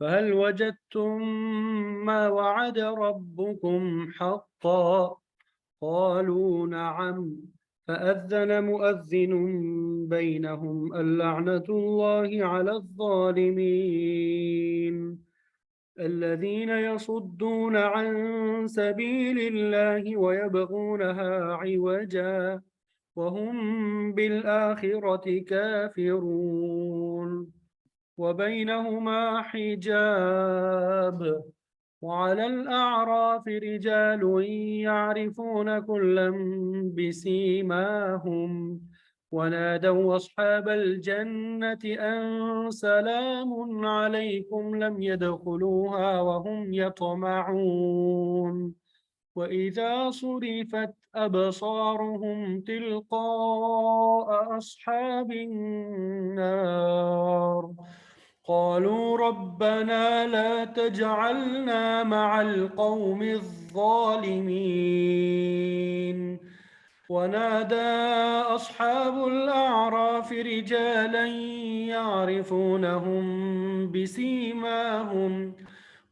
فهل وجدتم ما وعد ربكم حقا قالوا نعم فأذن مؤذن بينهم اللعنة الله على الظالمين الذين يصدون عن سبيل الله ويبغونها عوجا وهم بالآخرة كافرون وبينهما حجاب وعلى الأعراف رجال يعرفون كلا بسيماهم ونادوا أصحاب الجنة أن سلام عليكم لم يدخلوها وهم يطمعون وإذا صرفت أبصارهم تلقاء أصحاب النار قالوا ربنا لا تجعلنا مع القوم الظالمين ونادى أصحاب الأعراف رجالا يعرفونهم بسيماهم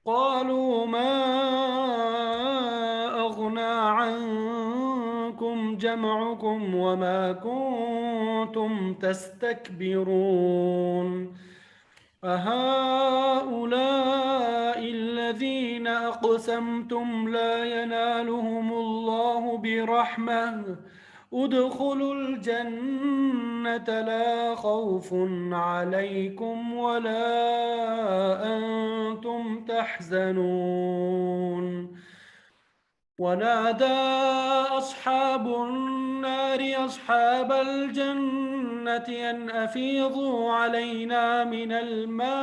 قالوا ما أغنى عنكم جمعكم وما كنتم تستكبرون أهؤلاء الذين أقسمتم لا ينالهم الله برحمة ادخلوا الجنة لا خوف عليكم ولا أنتم تحزنون ونادى أصحاب النار أصحاب الجنة أن أفيضوا علينا من الماء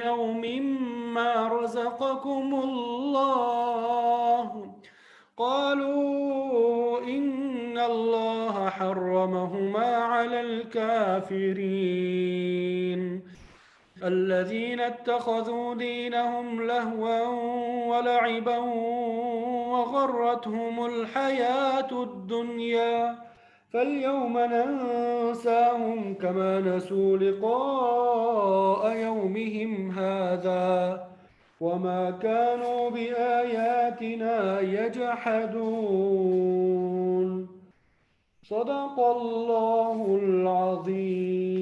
أو مما رزقكم الله قالوا إن الله حرمهما على الكافرين الذين اتخذوا دينهم لهوا ولعبا وغرتهم الحياة الدنيا فاليوم ننساهم كما نسوا لقاء يومهم هذا وما كانوا بآياتنا يجحدون صدق الله العظيم.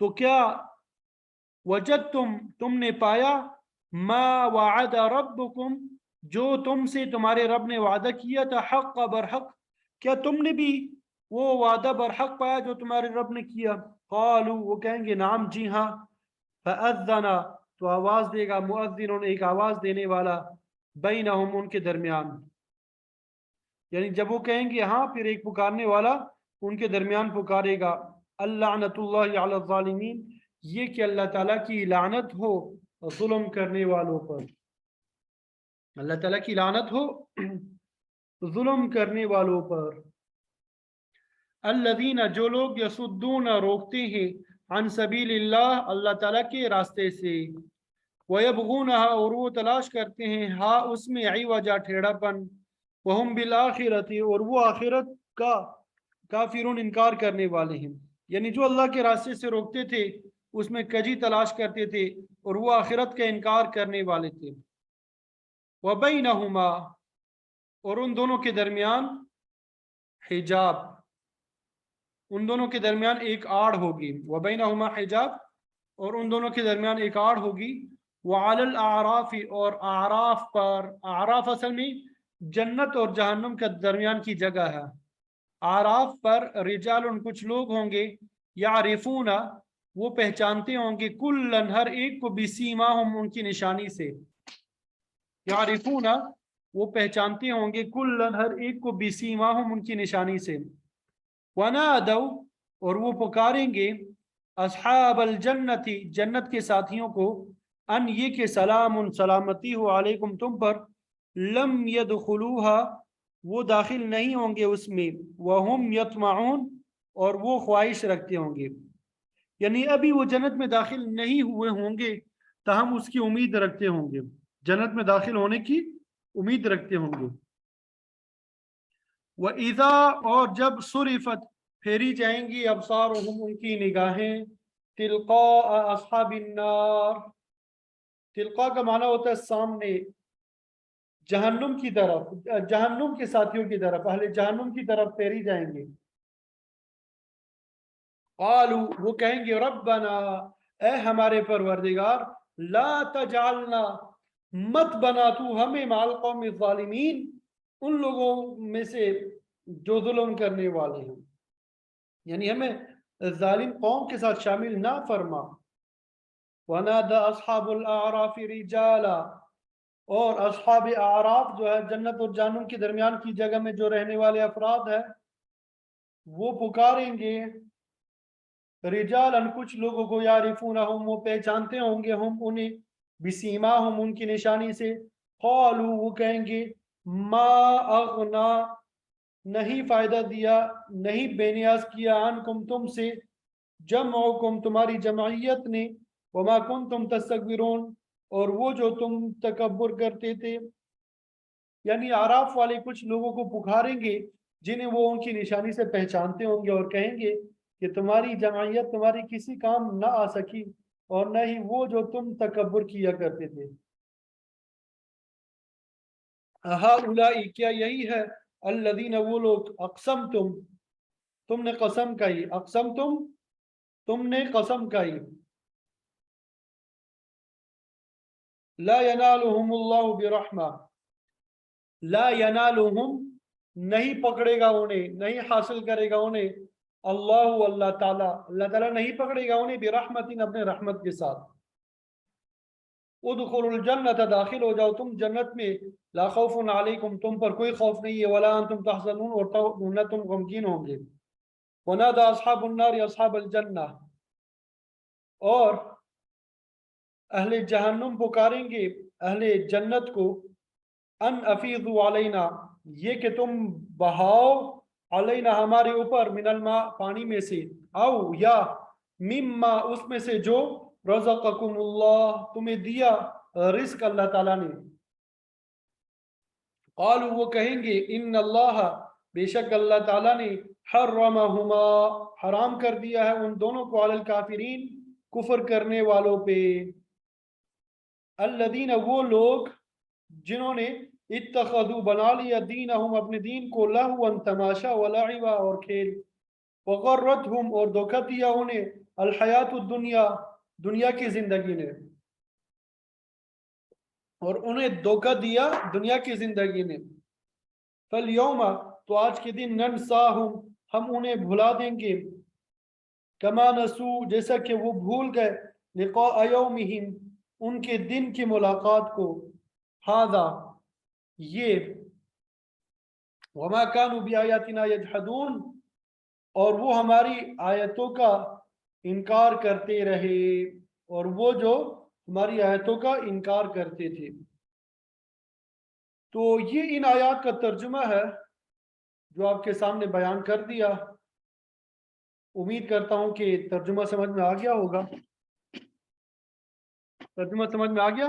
تو کیا وجدتم تم نے پایا ما وعد ربکم جو تم سے تمہارے رب نے وعدہ کیا تھا حق برحق کیا تم نے بھی وہ وعدہ برحق پایا جو تمہارے رب نے کیا قالوا وہ کہیں گے نعم جی ہاں فأذن تو آواز دے گا مؤذن ایک آواز دینے والا بینہم ان کے درمیان یعنی جب وہ کہیں گے ہاں پھر ایک پکارنے والا ان کے درمیان پکارے گا اللعنۃ اللہ علی الظالمین یہ کہ اللہ تعالیٰ کی لعنت ہو ظلم کرنے والوں پر اللہ تعالیٰ کی لعنت ہو ظلم کرنے والوں پر الذین جو لوگ یصدون روکتے ہیں عن سبیل اللہ اللہ تعالیٰ کے راستے سے وَيَبْغُونَهَا اور وہ تلاش کرتے ہیں ہاں اس میں عوجا ٹھیڑا پن وَهُمْ بِالْآخِرَةِ اور وہ آخرت کا کافرون انکار کرنے والے ہیں یعنی جو اللہ کے راستے سے روکتے تھے اس میں کجی تلاش کرتے تھے اور وہ آخرت کا انکار کرنے والے تھے وَبَيْنَهُمَا اور ان دونوں کے درمیان حجاب ان دونوں کے درمیان ایک آڑ ہوگی وَبَيْنَهُمَا حجاب اور ان دونوں کے درمیان ایک آڑ ہوگی وَعَلَى الْأَعْرَافِ اور اعراف پر اعراف اصل میں جنت اور جہنم کے درمیان کی جگہ ہے اعراف پر رجال کچھ لوگ ہوں گے یعرفون وہ پہچانتے ہوں گے کلن ہر ایک کو بسیماہم ان کی نشانی سے یعرفون وہ پہچانتے ہوں گے کلن ہر ایک کو بسیماہم ان کی نشانی سے ونادوا اور وہ پکاریں گے اصحاب الجنت جنت کے ساتھیوں کو ان یہ کہ سلام سلامتی ہو علیکم تم پر لم يدخلوها وہ داخل نہیں ہوں گے اس میں وهم یطمعون اور وہ خواہش رکھتے ہوں گے یعنی ابھی وہ جنت میں داخل نہیں ہوئے ہوں گے تاہم اس کی امید رکھتے ہوں گے جنت میں داخل ہونے کی امید رکھتے ہوں گے وَإِذَا اور جب صرفت پھیری جائیں گی ابصارهم ان کی نگاہیں تلقاء اصحاب النار تلقاء کا معنی ہوتا ہے سامنے جہنم کی طرف جہنم کے ساتھیوں کی طرف اہل جہنم کی طرف پھیری جائیں گے قالوا وہ کہیں گے ربنا اے ہمارے پروردگار لا تجعلنا مت بنا تو ہمیں مع القوم الظالمین ان لوگوں میں سے جو ظلم کرنے والے ہیں یعنی ہمیں ظالم قوم کے ساتھ شامل نہ فرما ونادى اصحاب الاعراف رجالا اور اصحاب اعراف جو ہے جنت اور جہنم کے درمیان کی جگہ میں جو رہنے والے افراد ہیں وہ پکاریں گے رجالا کچھ لوگوں کو یعرفونہم وہ پہچانتے ہوں گے ہم انہیں بسیماہم ان کی نشانی سے قالوا وہ کہیں گے ما اغنا نہیں فائدہ دیا نہیں بے نیاز کیا عنکم تم سے جمعکم تمہاری جمعیت نے وما کنتم تستکبرون اور وہ جو تم تکبر کرتے تھے یعنی اعراف والے کچھ لوگوں کو پکاریں گے جنہیں وہ ان کی نشانی سے پہچانتے ہوں گے اور کہیں گے کہ تمہاری جمعیت تمہاری کسی کام نہ آ سکی اور نہ ہی وہ جو تم تکبر کیا کرتے تھے ہؤلاء کیا یہی ہے الذین وہ لوگ اقسمتم تم نے قسم کہی اقسمتم تم نے قسم کہی لا ینالہم اللہ برحمہ لا ینالہم نہیں پکڑے گا انہیں نہیں حاصل کرے گا انہیں اللہ تعالیٰ نہیں پکڑے گا انہیں برحمت اپنے رحمت کے ساتھ ادخلوا الجنت داخل ہو جاؤ تم جنت میں لا خوف علیکم تم پر کوئی خوف نہیں ہے ولا انتم تحزنون اور نہ تم غمگین ہوں گے ونادى اصحاب النار اصحاب الجنہ اور اہل جہنم پکاریں گے اہل جنت کو ان افیضوا علینا یہ کہ تم بہاؤ علینا ہمارے اوپر من الماء پانی میں سے او یا مما اس میں سے جو رزقکم اللہ تمہیں دیا رزق اللہ تعالیٰ نے قالوا وہ کہیں گے ان اللہ بے شک اللہ تعالیٰ نے حرمہما حرام کر دیا ہے ان دونوں کو علی الکافرین کفر کرنے والوں پہ الذین وہ لوگ جنہوں نے اتخذوا بنا لیا دینہم اپنے دین کو لہوا تماشا ولعبا اور کھیل وغرتہم اور دھوکہ دیا انہیں الحیات الدنیا، دنیا کی زندگی نے، اور انہیں دھوکہ دیا دنیا کی زندگی نے. فالیوم، تو آج کے دن، ننساہم، ہم انہیں بھلا دیں گے، کما نسو، جیسا کہ وہ بھول گئے، لقاء یومہم، ان کے دن کی ملاقات کو، ھذا، یہ، وما كانوا بآیاتنا یجحدون، اور وہ ہماری آیتوں کا انکار کرتے رہے، اور وہ جو ہماری آیتوں کا انکار کرتے تھے. تو یہ ان آیات کا ترجمہ ہے جو آپ کے سامنے بیان کر دیا. امید کرتا ہوں کہ ترجمہ سمجھ میں آ گیا ہوگا. ترجمہ سمجھ میں آ گیا؟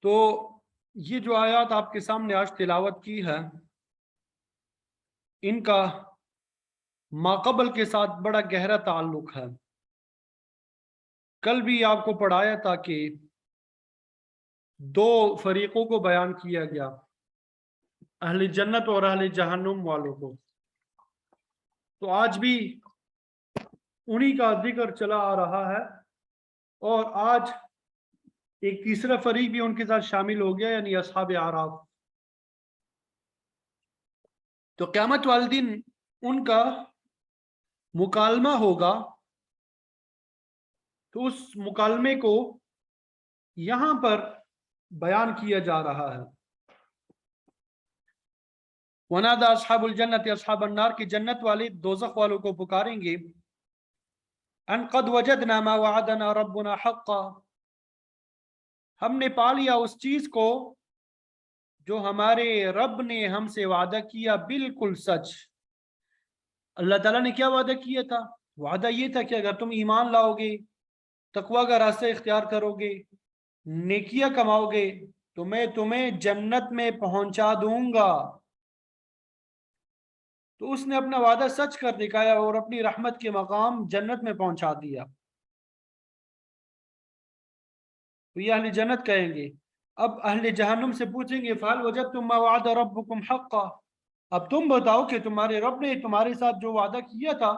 تو یہ جو آیات آپ کے سامنے آج تلاوت کی ہے، ان کا ماقبل کے ساتھ بڑا گہرا تعلق ہے. کل بھی آپ کو پڑھایا تھا کہ دو فریقوں کو بیان کیا گیا، اہل جنت اور اہل جہنم والوں کو. تو آج بھی انہی کا ذکر چلا آ رہا ہے، اور آج ایک تیسرا فریق بھی ان کے ساتھ شامل ہو گیا، یعنی اصحاب اعراف. تو قیامت والے دن ان کا مکالمہ ہوگا. تو اس مکالمے کو یہاں پر بیان کیا جا رہا ہے. وَنَادَى أَصْحَابُ الْجَنَّةِ أَصْحَابَ النَّارِ، کی جنت والے دوزخ والوں کو پکاریں گے، أَن قَدْ وَجَدْنَا مَا وَعَدَنَا رَبُّنَا حَقًّا، ہم نے پا لیا اس چیز کو جو ہمارے رب نے ہم سے وعدہ کیا بالکل سچ. اللہ تعالیٰ نے کیا وعدہ کیا تھا؟ وعدہ یہ تھا کہ اگر تم ایمان لاؤ گے، تقویٰ کا راستہ اختیار کرو گے، نیکیاں کماؤ گے، تو میں تمہیں جنت میں پہنچا دوں گا. تو اس نے اپنا وعدہ سچ کر دکھایا اور اپنی رحمت کے مقام جنت میں پہنچا دیا. تو یہ اہل جنت کہیں گے. اب اہل جہنم سے پوچھیں گے، فَهَلْ وَجَدْتُم مَّا وَعَدَ رَبُّكُمْ حَقًّا، اب تم بتاؤ کہ تمہارے رب نے تمہارے ساتھ جو وعدہ کیا تھا،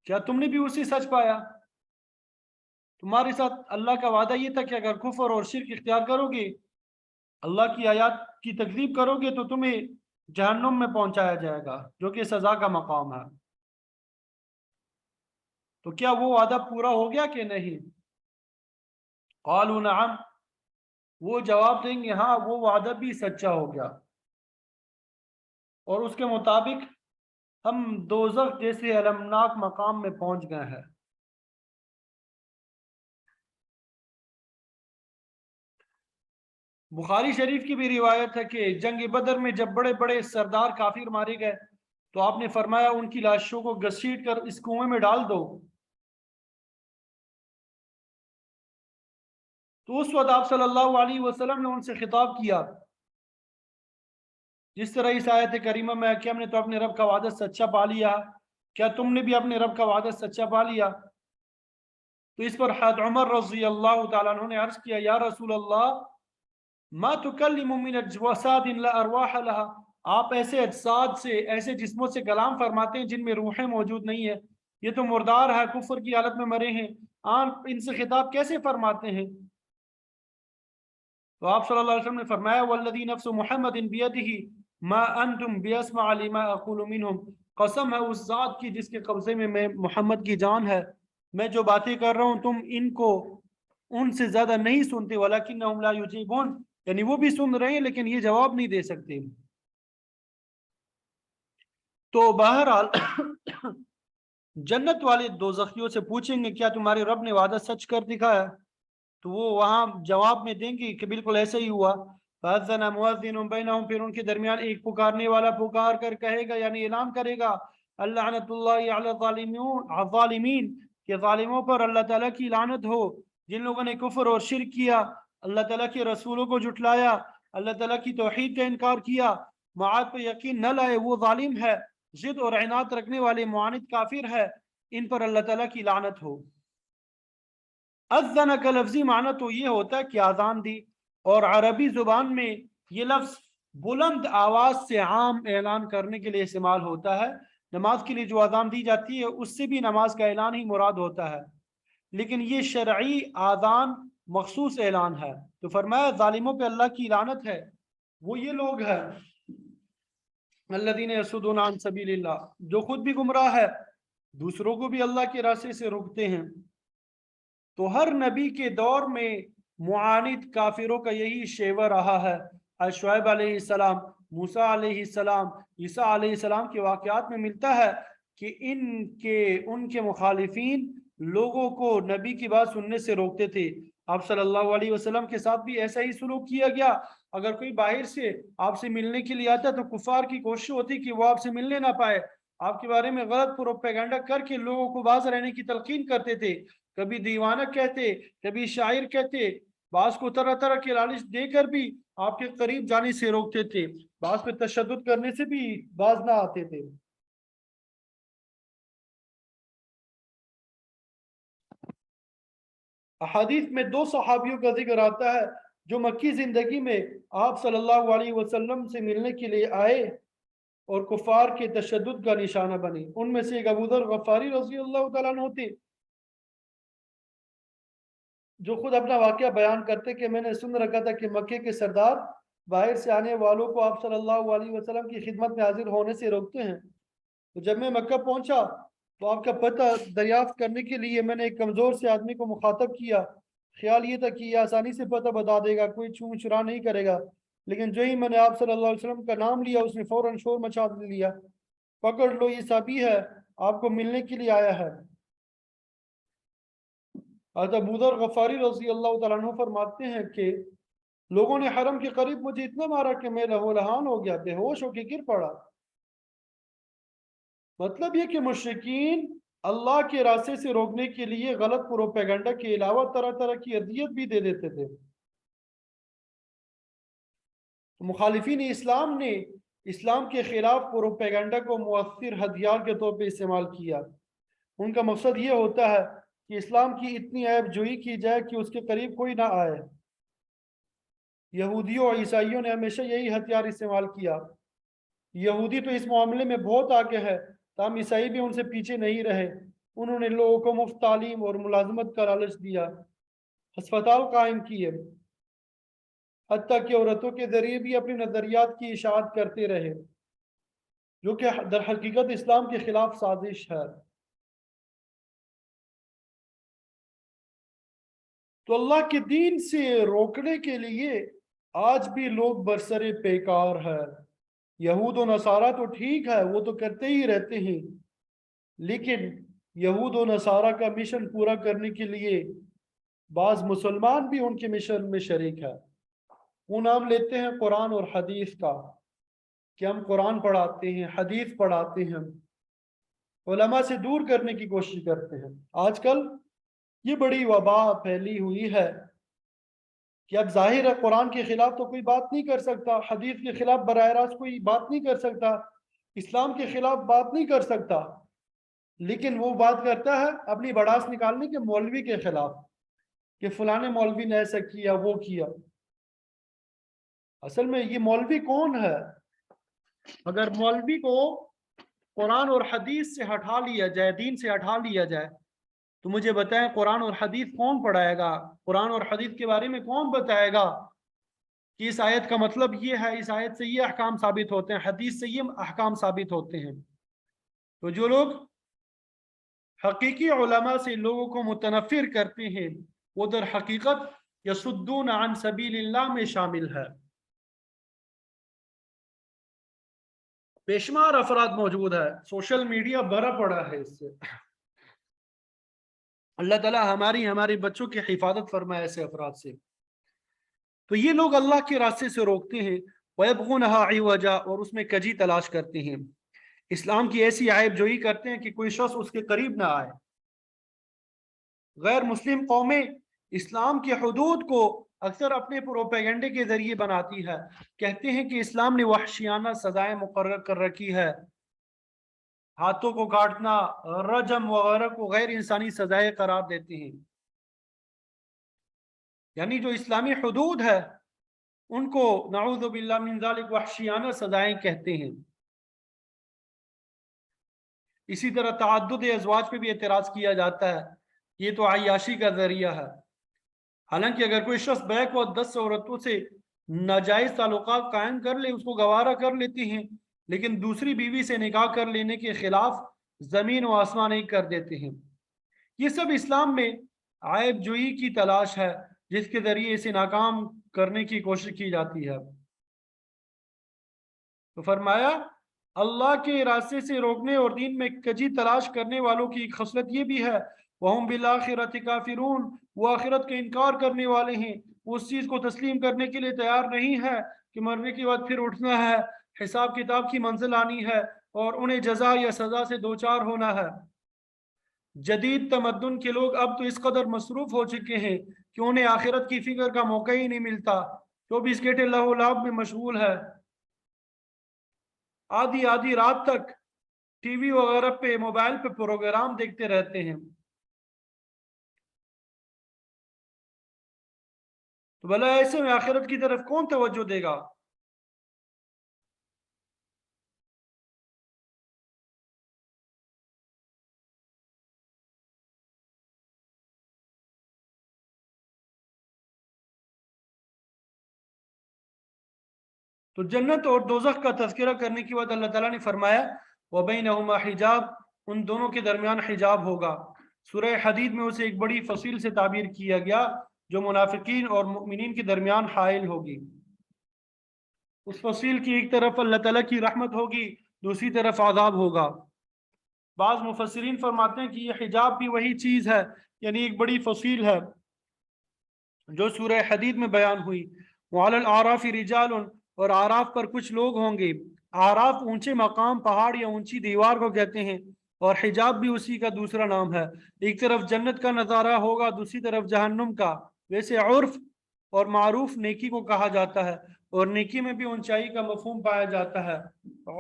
کیا تم نے بھی اسی سچ پایا؟ تمہارے ساتھ اللہ کا وعدہ یہ تھا کہ اگر کفر اور شرک اختیار کرو گے، اللہ کی آیات کی تکذیب کرو گے، تو تمہیں جہنم میں پہنچایا جائے گا، جو کہ سزا کا مقام ہے. تو کیا وہ وعدہ پورا ہو گیا کہ نہیں؟ قالوا نعم، وہ جواب دیں گے ہاں، وہ وعدہ بھی سچا ہو گیا، اور اس کے مطابق ہم دوزخ جیسے المناک مقام میں پہنچ گئے ہیں. بخاری شریف کی بھی روایت ہے کہ جنگ بدر میں جب بڑے بڑے سردار کافر مارے گئے، تو آپ نے فرمایا ان کی لاشوں کو گھسیٹ کر اس کنویں میں ڈال دو. تو اس وقت آپ صلی اللہ علیہ وسلم نے ان سے خطاب کیا، جس طرح اس آیت کریمہ میں کہ ہم نے تو اپنے رب کا وعدہ سچا پا لیا، کیا تم نے بھی اپنے رب کا وعدہ سچا پا لیا؟ تو اس پر حضرت عمر رضی اللہ تعالیٰ عنہ نے عرض کیا، یا رسول اللہ، ما تکلم من اجساد لا ارواح لها، آپ ایسے اجساد سے، ایسے جسموں سے کلام فرماتے ہیں جن میں روحیں موجود نہیں ہیں، یہ تو مردار ہے، کفر کی حالت میں مرے ہیں، آپ ان سے خطاب کیسے فرماتے ہیں؟ تو آپ صلی اللہ علیہ وسلم نے فرمایا، والذی نفس محمد بیدہ ما انتم بیسمع لما اقول منہم، قسم ہے اس ذات کی جس کے قبضے میں محمد کی جان ہے، میں جو باتیں کر رہا ہوں تم ان کو ان سے زیادہ نہیں سنتے، ولکنہم لا یجیبون، یعنی وہ بھی سن رہے ہیں لیکن یہ جواب نہیں دے سکتے. تو بہرحال جنت والے دوزخیوں سے پوچھیں گے کیا تمہارے رب نے وعدہ سچ کر دکھایا؟ تو وہ وہاں جواب میں دیں گے کہ بالکل ایسا ہی ہوا. فَأَذَّنَ مُؤَذِّنٌ بَيْنَهُمْ، پھر ان کے درمیان ایک پکارنے والا پکار کر کہے گا، یعنی اعلان کرے گا، اللعنۃ اللہ علی الظالمین، کہ ظالموں پر اللہ تعالیٰ کی لعنت ہو، جن لوگوں نے کفر اور شرک کیا، اللہ تعالیٰ کے رسولوں کو جھٹلایا، اللہ تعالیٰ کی توحید کا انکار کیا، معاد پہ یقین نہ لائے، وہ ظالم ہے، ضد اور عناد رکھنے والے معاند کافر ہے، ان پر اللہ تعالیٰ کی لعنت ہو۔ اذن کا لفظی معنی تو یہ ہوتا ہے کہ آذان دی، اور عربی زبان میں یہ لفظ بلند آواز سے عام اعلان کرنے کے لیے استعمال ہوتا ہے۔ نماز کے لیے جو آذان دی جاتی ہے اس سے بھی نماز کا اعلان ہی مراد ہوتا ہے، لیکن یہ شرعی آذان مخصوص اعلان ہے۔ تو فرمایا ظالموں پہ اللہ کی لعنت ہے، وہ یہ لوگ ہیں الذین یصدون عن سبیل اللہ، جو خود بھی گمراہ ہے، دوسروں کو بھی اللہ کے راستے سے روکتے ہیں۔ تو ہر نبی کے دور میں معاند کافروں کا یہی شیوہ رہا ہے۔ شعیب علیہ السلام، موسیٰ علیہ السلام، عیسیٰ علیہ السلام کے واقعات میں ملتا ہے کہ ان کے مخالفین لوگوں کو نبی کی بات سننے سے روکتے تھے۔ آپ صلی اللہ علیہ وسلم کے ساتھ بھی ایسا ہی سلوک کیا گیا۔ اگر کوئی باہر سے آپ سے ملنے کے لیے آتا تو کفار کی کوشش ہوتی کہ وہ آپ سے ملنے نہ پائے، آپ کے بارے میں غلط پروپیگنڈا کر کے لوگوں کو باز رہنے کی تلقین کرتے تھے، کبھی دیوانہ کہتے، کبھی شاعر کہتے، بعض کو طرح طرح کے لالچ دے کر بھی آپ کے قریب جانے سے روکتے تھے، بعض پہ تشدد کرنے سے بھی باز نہ آتے تھے۔ احادیث میں 2 صحابیوں کا ذکر آتا ہے جو مکی زندگی میں آپ صلی اللہ علیہ وسلم سے ملنے کے لیے آئے اور کفار کے تشدد کا نشانہ بنے۔ ان میں سے ایک ابو ذر غفاری رضی اللہ تعالیٰ عنہ ہوتے، جو خود اپنا واقعہ بیان کرتے کہ میں نے سن رکھا تھا کہ مکے کے سردار باہر سے آنے والوں کو آپ صلی اللہ علیہ وسلم کی خدمت میں حاضر ہونے سے روکتے ہیں۔ تو جب میں مکہ پہنچا تو آپ کا پتہ دریافت کرنے کے لیے میں نے ایک کمزور سے آدمی کو مخاطب کیا، خیال یہ تھا کہ یہ آسانی سے پتہ بتا دے گا، کوئی چھو چرا نہیں کرے گا، لیکن جو ہی میں نے آپ صلی اللہ علیہ وسلم کا نام لیا اس نے فوراً شور مچا لیا، پکڑ لو یہ صحابی ہے، آپ کو ملنے کے لیے آیا ہے۔ حضرت ابو ذر غفاری رضی اللہ تعالیٰ عنہ فرماتے ہیں کہ لوگوں نے حرم کے قریب مجھے اتنا مارا کہ میں لہو لہان ہو گیا، بے ہوش ہو کے گر پڑا۔ مطلب یہ کہ مشرکین اللہ کے راستے سے روکنے کے لیے غلط پروپیگنڈا کے علاوہ طرح طرح کی اذیت بھی دے دیتے تھے۔ مخالفین اسلام نے اسلام کے خلاف پروپیگنڈا کو مؤثر ہتھیار کے طور پہ استعمال کیا۔ ان کا مقصد یہ ہوتا ہے کہ اسلام کی اتنی عیب جوئی کی جائے کہ اس کے قریب کوئی نہ آئے۔ یہودیوں اور عیسائیوں نے ہمیشہ یہی ہتھیار استعمال کیا۔ یہودی تو اس معاملے میں بہت آگے ہے، تاہم عیسائی بھی ان سے پیچھے نہیں رہے۔ انہوں نے لوگوں کو مفت تعلیم اور ملازمت کا لالچ دیا، ہسپتال قائم کیے، حتیٰ کہ عورتوں کے ذریعے بھی اپنے نظریات کی اشاعت کرتے رہے، جو کہ در حقیقت اسلام کے خلاف سازش ہے۔ تو اللہ کے دین سے روکنے کے لیے آج بھی لوگ برسر پیکار ہے۔ یہود و نصارہ تو ٹھیک ہے، وہ تو کرتے ہی رہتے ہیں، لیکن یہود و نصارہ کا مشن پورا کرنے کے لیے بعض مسلمان بھی ان کے مشن میں شریک ہے۔ وہ نام لیتے ہیں قرآن اور حدیث کا کہ ہم قرآن پڑھاتے ہیں، حدیث پڑھاتے ہیں، علماء سے دور کرنے کی کوشش کرتے ہیں۔ آج کل یہ بڑی وبا پھیلی ہوئی ہے کہ اب ظاہر ہے قرآن کے خلاف تو کوئی بات نہیں کر سکتا، حدیث کے خلاف براہ راست کوئی بات نہیں کر سکتا، اسلام کے خلاف بات نہیں کر سکتا، لیکن وہ بات کرتا ہے اپنی بڑاس نکالنے کے مولوی کے خلاف کہ فلاں مولوی نے ایسا کیا، وہ کیا۔ اصل میں یہ مولوی کون ہے؟ اگر مولوی کو قرآن اور حدیث سے ہٹا لیا جائے، دین سے ہٹا لیا جائے، تو مجھے بتائیں قرآن اور حدیث کون پڑھائے گا؟ قرآن اور حدیث کے بارے میں کون بتائے گا کہ اس آیت کا مطلب یہ ہے، اس آیت سے یہ احکام ثابت ہوتے ہیں، حدیث سے یہ احکام ثابت ہوتے ہیں؟ تو جو لوگ حقیقی علماء سے لوگوں کو متنفر کرتے ہیں وہ در حقیقت یصدون عن سبیل اللہ میں شامل ہے۔ بے شمار افراد موجود ہے، سوشل میڈیا بھرا پڑا ہے اس سے۔ اللہ تعالیٰ ہمارے بچوں کی حفاظت فرمائے ایسے افراد سے۔ تو یہ لوگ اللہ کے راستے سے روکتے ہیں، وَيَبْغُونَهَا عِوَجًا، اور اس میں کجی تلاش کرتے ہیں، اسلام کی ایسی عیب جوئی کرتے ہیں کہ کوئی شخص اس کے قریب نہ آئے۔ غیر مسلم قومیں اسلام کی حدود کو اکثر اپنے پروپیگنڈے کے ذریعے بناتی ہے، کہتے ہیں کہ اسلام نے وحشیانہ سزائیں مقرر کر رکھی ہے، ہاتھوں کو کاٹنا، رجم وغیرہ کو غیر انسانی سزائیں قرار دیتے ہیں، یعنی جو اسلامی حدود ہے ان کو نعوذ باللہ من ذالک وحشیانہ سزائیں کہتے ہیں۔ اسی طرح تعدد ازواج پہ بھی اعتراض کیا جاتا ہے، یہ تو عیاشی کا ذریعہ ہے، حالانکہ اگر کوئی شخص بیک وقت 10 عورتوں سے ناجائز تعلقات قائم کر لے، اس کو گوارا کر لیتے ہیں، لیکن دوسری بیوی سے نکاح کر لینے کے خلاف زمین و آسمان نہیں کر دیتے ہیں۔ یہ سب اسلام میں عیب جوئی کی تلاش ہے، جس کے ذریعے اسے ناکام کرنے کی کوشش کی جاتی ہے۔ تو فرمایا اللہ کے راستے سے روکنے اور دین میں کجی تلاش کرنے والوں کی ایک خصلت یہ بھی ہے، وَهُمْ بِالْآخِرَةِ كَافِرُونَ، وہ آخرت کے انکار کرنے والے ہیں، وہ اس چیز کو تسلیم کرنے کے لیے تیار نہیں ہے کہ مرنے کے بعد پھر اٹھنا ہے، حساب کتاب کی منزل آنی ہے اور انہیں جزا یا سزا سے دوچار ہونا ہے۔ جدید تمدن کے لوگ اب تو اس قدر مصروف ہو چکے ہیں کہ انہیں آخرت کی فکر کا موقع ہی نہیں ملتا، 24 گھنٹے لہو لعب میں مشغول ہے، آدھی رات تک ٹی وی وغیرہ پہ موبائل پہ پروگرام دیکھتے رہتے ہیں۔ تو بھلا ایسے میں آخرت کی طرف کون توجہ دے گا؟ تو جنت اور دوزخ کا تذکرہ کرنے کے بعد اللہ تعالیٰ نے فرمایا وَبَيْنَهُمَا حجاب، ان دونوں کے درمیان حجاب ہوگا۔ سورہ حدید میں اسے ایک بڑی فصیل سے تعبیر کیا گیا جو منافقین اور مؤمنین کے درمیان حائل ہوگی۔ اس فصیل کی ایک طرف اللہ تعالیٰ کی رحمت ہوگی، دوسری طرف عذاب ہوگا۔ بعض مفسرین فرماتے ہیں کہ یہ حجاب بھی وہی چیز ہے، یعنی ایک بڑی فصیل ہے جو سورہ حدید میں بیان ہوئی۔ وَعَلَى الْأَعْرَافِ رِجَالٌ، اور آراف پر کچھ لوگ ہوں گے۔ آراف اونچے مقام، پہاڑ یا اونچی دیوار کو کہتے ہیں، اور حجاب بھی اسی کا دوسرا نام ہے۔ ایک طرف جنت کا نظارہ ہوگا، دوسری طرف جہنم کا۔ ویسے عرف اور معروف نیکی کو کہا جاتا ہے، اور نیکی میں بھی اونچائی کا مفہوم پایا جاتا ہے۔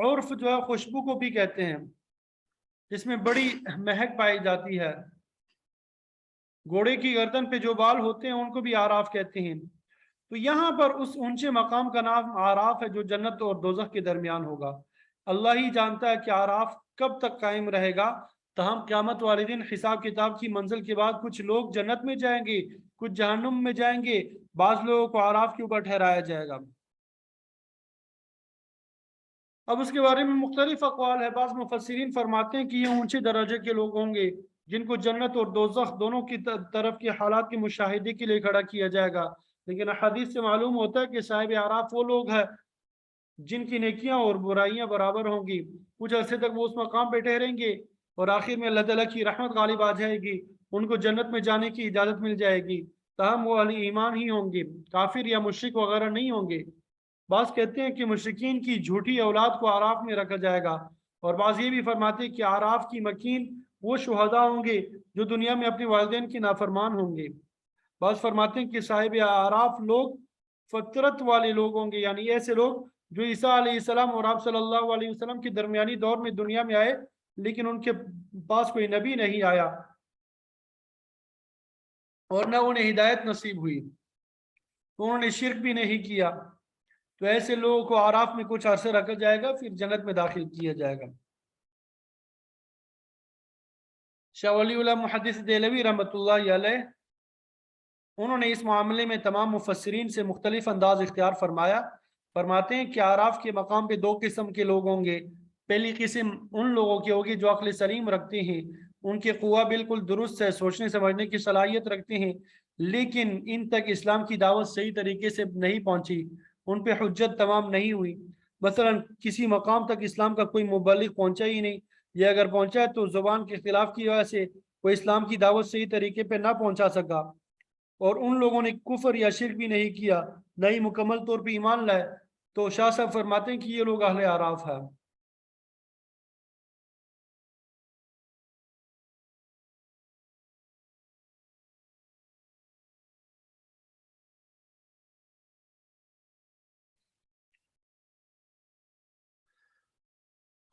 عرف جو ہے خوشبو کو بھی کہتے ہیں، جس میں بڑی مہک پائی جاتی ہے۔ گھوڑے کی گردن پہ جو بال ہوتے ہیں ان کو بھی آراف کہتے ہیں۔ تو یہاں پر اس اونچے مقام کا نام آراف ہے جو جنت اور دوزخ کے درمیان ہوگا۔ اللہ ہی جانتا ہے کہ آراف کب تک قائم رہے گا، تاہم قیامت والے دن حساب کتاب کی منزل کے بعد کچھ لوگ جنت میں جائیں گے، کچھ جہنم میں جائیں گے، بعض لوگوں کو آراف کے اوپر ٹھہرایا جائے گا۔ اب اس کے بارے میں مختلف اقوال ہے۔ بعض مفسرین فرماتے ہیں کہ یہ اونچے درجے کے لوگ ہوں گے جن کو جنت اور دوزخ دونوں کی طرف کے حالات کے مشاہدے کے لیے کھڑا کیا جائے گا، لیکن حدیث سے معلوم ہوتا ہے کہ صاحب اعراف وہ لوگ ہیں جن کی نیکیاں اور برائیاں برابر ہوں گی۔ کچھ عرصے تک وہ اس مقام پہ ٹھہریں گے اور آخر میں اللہ تعالیٰ کی رحمت غالب آ جائے گی، ان کو جنت میں جانے کی اجازت مل جائے گی، تاہم وہ اہل ایمان ہی ہوں گے، کافر یا مشرک وغیرہ نہیں ہوں گے۔ بعض کہتے ہیں کہ مشرکین کی جھوٹی اولاد کو آراف میں رکھا جائے گا، اور بعض یہ بھی فرماتے ہیں کہ آراف کی مکین وہ شہداء ہوں گے جو دنیا میں اپنے والدین کی نافرمان ہوں گے۔ بعض فرماتے ہیں کہ صاحب آراف لوگ فطرت والے لوگ ہوں گے، یعنی ایسے لوگ جو عیسیٰ علیہ السلام اور آپ صلی اللہ علیہ وسلم کے درمیانی دور میں دنیا میں آئے، لیکن ان کے پاس کوئی نبی نہیں آیا اور نہ انہیں ہدایت نصیب ہوئی، تو انہوں نے شرک بھی نہیں کیا۔ تو ایسے لوگوں کو آراف میں کچھ عرصے رکھا جائے گا، پھر جنت میں داخل کیا جائے گا۔ شاہ ولی اللہ محدث دہلوی رحمۃ اللہ علیہ، انہوں نے اس معاملے میں تمام مفسرین سے مختلف انداز اختیار فرمایا۔ فرماتے ہیں کہ آراف کے مقام پہ 2 قسم کے لوگ ہوں گے۔ پہلی قسم ان لوگوں کی ہوگی جو عقل سلیم رکھتے ہیں، ان کے قوہ بالکل درست ہے، سوچنے سمجھنے کی صلاحیت رکھتے ہیں، لیکن ان تک اسلام کی دعوت صحیح طریقے سے نہیں پہنچی، ان پہ حجت تمام نہیں ہوئی۔ مثلا کسی مقام تک اسلام کا کوئی مبلغ پہنچا ہی نہیں، یا اگر پہنچا ہے تو زبان کے اختلاف کی وجہ سے وہ اسلام کی دعوت صحیح طریقے پہ نہ پہنچا سکا، اور ان لوگوں نے کفر یا شرک بھی نہیں کیا، نہ ہی مکمل طور پہ ایمان لائے، تو شاہ صاحب فرماتے ہیں کہ یہ لوگ اہل اعراف ہیں۔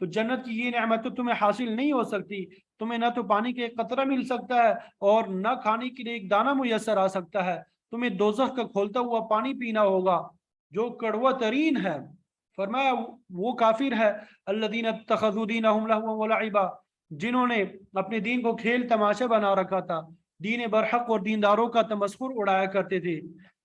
تو جنت کی یہ نعمت تو تمہیں حاصل نہیں ہو سکتی، تمہیں نہ تو پانی کا ایک قطرہ مل سکتا ہے اور نہ کھانے کے لیے ایک دانہ میسر آ سکتا ہے، تمہیں دوزخ کا کھولتا ہوا پانی پینا ہوگا جو کڑوا ترین ہے۔ فرمایا وہ کافر ہے الذین اتخذوا دینہم لہوا ولعبا، جنہوں نے اپنے دین کو کھیل تماشا بنا رکھا تھا، دین برحق اور دینداروں کا تمسخر اڑایا کرتے تھے۔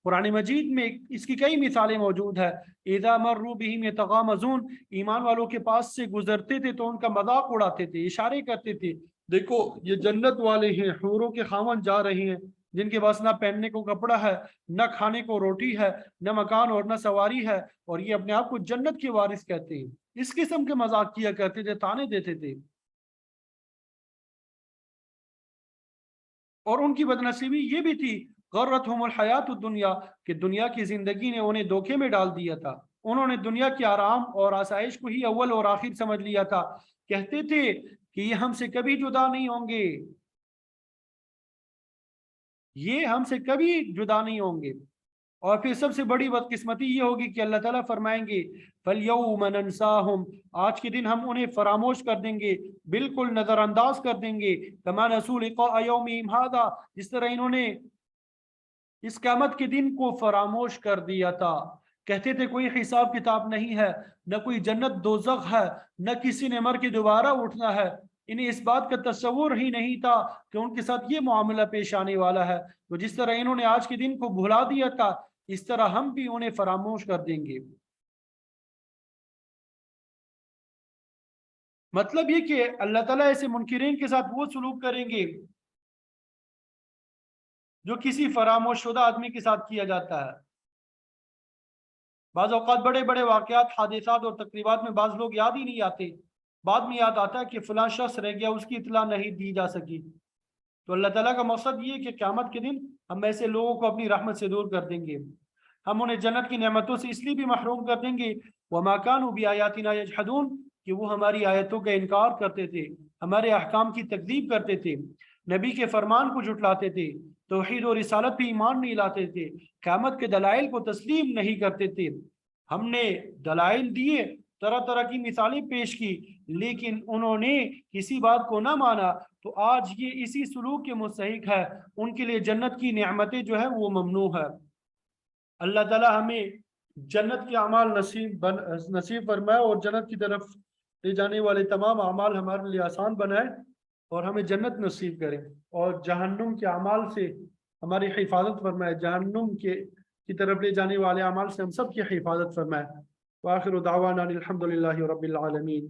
قرآن مجید میں اس کی کئی مثالیں موجود ہے۔ اذا مروا بہم یتغامزون، ایمان والوں کے پاس سے گزرتے تھے تو ان کا مذاق اڑاتے تھے، اشارے کرتے تھے، دیکھو یہ جنت والے ہیں، حوروں کے خاوند جا رہے ہیں جن کے پاس نہ پہننے کو کپڑا ہے، نہ کھانے کو روٹی ہے، نہ مکان اور نہ سواری ہے، اور یہ اپنے آپ کو جنت کے وارث کہتے ہیں۔ اس قسم کے مذاق کیا کرتے تھے، تانے دیتے تھے۔ اور ان کی بدنصیبی یہ بھی تھی غرتہم الحیات الدنیا، کہ دنیا کی زندگی نے انہیں دھوکے میں ڈال دیا تھا، انہوں نے دنیا کے آرام اور آسائش کو ہی اول اور آخر سمجھ لیا تھا، کہتے تھے کہ یہ ہم سے کبھی جدا نہیں ہوں گے، یہ ہم سے کبھی جدا نہیں ہوں گے۔ اور پھر سب سے بڑی بدقسمتی یہ ہوگی کہ اللہ تعالیٰ فرمائیں گے فَالْيَوْمَ نَنْسَاهُمْ، آج کے دن ہم انہیں فراموش کر دیں گے، بالکل نظر انداز کر دیں گے، كَمَا نَسُوا لِقَاءَ يَوْمِهِمْ هَذَا، جس طرح انہوں نے اس قیامت کے دن کو فراموش کر دیا تھا۔ کہتے تھے کوئی حساب کتاب نہیں ہے، نہ کوئی جنت دوزخ ہے، نہ کسی نے مر کے دوبارہ اٹھنا ہے، انہیں اس بات کا تصور ہی نہیں تھا کہ ان کے ساتھ یہ معاملہ پیش آنے والا ہے۔ تو جس طرح انہوں نے آج کے دن کو بھلا دیا تھا، اس طرح ہم بھی انہیں فراموش کر دیں گے۔ مطلب یہ کہ اللہ تعالیٰ ایسے منکرین کے ساتھ وہ سلوک کریں گے جو کسی فراموش شدہ آدمی کے ساتھ کیا جاتا ہے۔ بعض اوقات بڑے بڑے واقعات، حادثات اور تقریبات میں بعض لوگ یاد ہی نہیں آتے، بعد میں یاد آتا ہے کہ فلاں شخص رہ گیا، اس کی اطلاع نہیں دی جا سکی۔ تو اللہ تعالیٰ کا مقصد یہ کہ قیامت کے دن ہم ایسے لوگوں کو اپنی رحمت سے دور کر دیں گے، ہم انہیں جنت کی نعمتوں سے اس لیے بھی محروم کر دیں گے وَمَا كَانُوا بِآيَاتِنَا يَجْحَدُونَ، کہ وہ ہماری آیتوں کا انکار کرتے تھے، ہمارے احکام کی تکذیب کرتے تھے، نبی کے فرمان کو جھٹلاتے تھے، توحید و رسالت پہ ایمان نہیں لاتے تھے، قیامت کے دلائل کو تسلیم نہیں کرتے تھے۔ ہم نے دلائل دیے، طرح طرح کی مثالیں پیش کی، لیکن انہوں نے کسی بات کو نہ مانا، تو آج یہ اسی سلوک کے مستحق ہے، ان کے لیے جنت کی نعمتیں جو ہے وہ ممنوع ہے۔ اللہ تعالی ہمیں جنت کے اعمال نصیب فرمائے اور جنت کی طرف لے جانے والے تمام اعمال ہمارے لیے آسان بنائے اور ہمیں جنت نصیب کرے، اور جہنم کے اعمال سے ہماری حفاظت فرمائے، جہنم کی طرف لے جانے والے اعمال سے ہم سب کی حفاظت فرمائے۔ وآخر دعوانا الحمد للہ رب العالمین۔